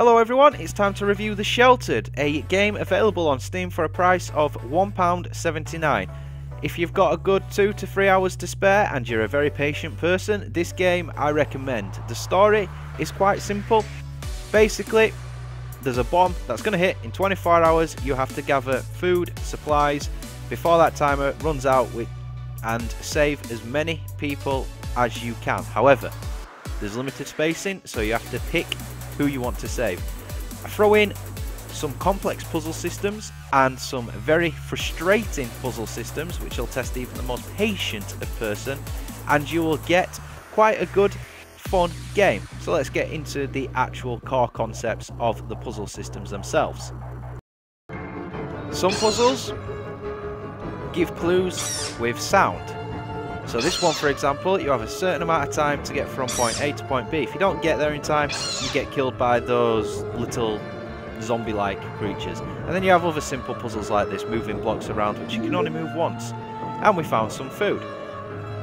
Hello everyone, it's time to review The Sheltered, a game available on Steam for a price of £1.79. If you've got a good 2 to 3 hours to spare and you're a very patient person, this game I recommend. The story is quite simple. Basically, there's a bomb that's going to hit in 24 hours. You have to gather food, supplies, before that timer runs out and save as many people as you can. However, there's limited spacing, so you have to pick who you want to save. I throw in some complex puzzle systems and some very frustrating puzzle systems, which will test even the most patient of person, and you will get quite a good fun game. So let's get into the actual core concepts of the puzzle systems themselves. Some puzzles give clues with sound. So this one, for example, you have a certain amount of time to get from point A to point B. If you don't get there in time, you get killed by those little zombie-like creatures. And then you have other simple puzzles like this, moving blocks around, which you can only move once. And we found some food.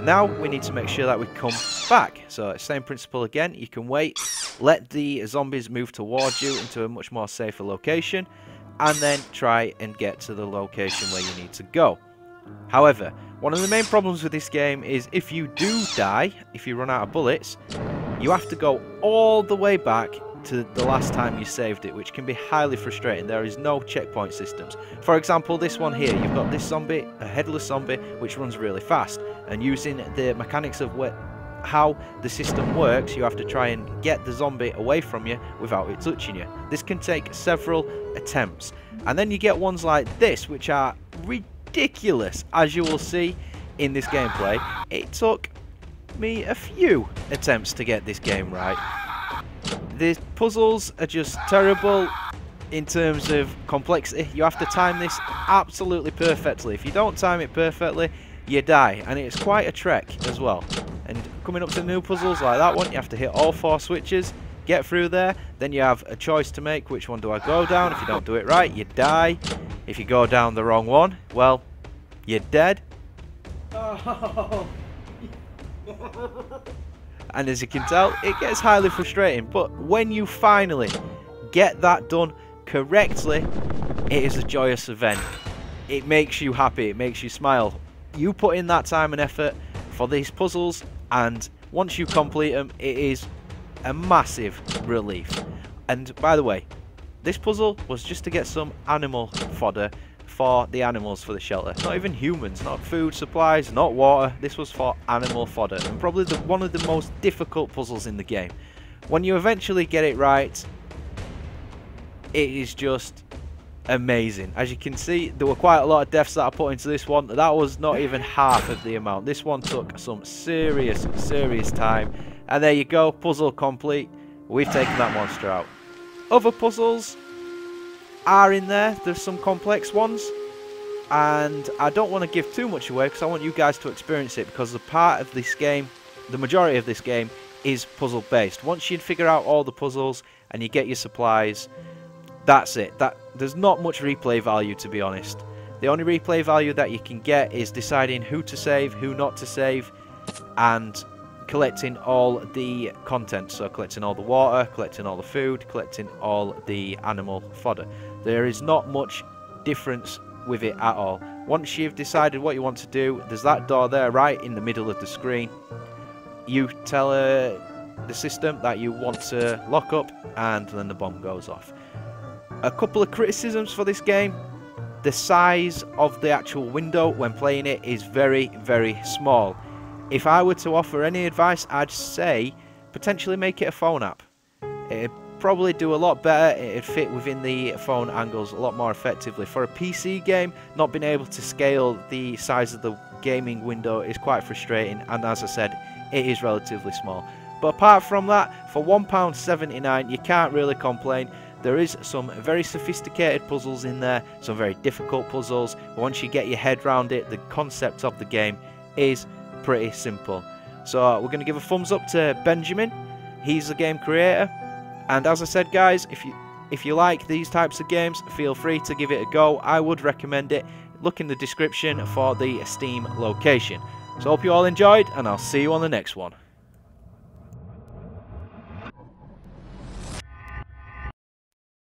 Now we need to make sure that we come back. So same principle again, you can wait, let the zombies move towards you into a much more safer location, and then try and get to the location where you need to go. However, one of the main problems with this game is if you do die, if you run out of bullets, you have to go all the way back to the last time you saved it, which can be highly frustrating. There is no checkpoint systems. For example, this one here, you've got this zombie, a headless zombie, which runs really fast, and using the mechanics of how the system works, you have to try and get the zombie away from you without it touching you. This can take several attempts, and then you get ones like this, which are ridiculous, as you will see in this gameplay. It took me a few attempts to get this game right. The puzzles are just terrible in terms of complexity. You have to time this absolutely perfectly. If you don't time it perfectly, you die, and it's quite a trek as well. And coming up to new puzzles like that one, you have to hit all 4 switches, get through there, then you have a choice to make. Which one do I go down? If you don't do it right, you die. If you go down the wrong one, well, you're dead. Oh. And as you can tell, it gets highly frustrating, but when you finally get that done correctly, it is a joyous event. It makes you happy, it makes you smile. You put in that time and effort for these puzzles, and once you complete them, it is a massive relief. And by the way, this puzzle was just to get some animal fodder for the animals for the shelter. Not even humans, not food, supplies, not water. This was for animal fodder, and probably one of the most difficult puzzles in the game. When you eventually get it right, it is just amazing. As you can see, there were quite a lot of deaths that I put into this one. That was not even half of the amount. This one took some serious time. And there you go, puzzle complete. We've taken that monster out. Other puzzles are in there. There's some complex ones, and I don't want to give too much away because I want you guys to experience it, because the part of this game, the majority of this game, is puzzle based. Once you figure out all the puzzles and you get your supplies, that's it. There's not much replay value, to be honest. The only replay value that you can get is deciding who to save, who not to save, and collecting all the content. So collecting all the water, collecting all the food, collecting all the animal fodder. There is not much difference with it at all. Once you've decided what you want to do, there's that door there right in the middle of the screen. You tell the system that you want to lock up, and then the bomb goes off. A couple of criticisms for this game: the size of the actual window when playing it is very small. If I were to offer any advice, I'd say potentially make it a phone app. It'd probably do a lot better. It'd fit within the phone angles a lot more effectively. For a PC game, not being able to scale the size of the gaming window is quite frustrating, and as I said, it is relatively small. But apart from that, for £1.79 you can't really complain. There is some very sophisticated puzzles in there, some very difficult puzzles, but once you get your head around it, the concept of the game is pretty simple. So we're going to give a thumbs up to Benjamin. He's the game creator, and as I said, guys, if you like these types of games, feel free to give it a go. I would recommend it. Look in the description for the Steam location. So hope you all enjoyed, and I'll see you on the next one.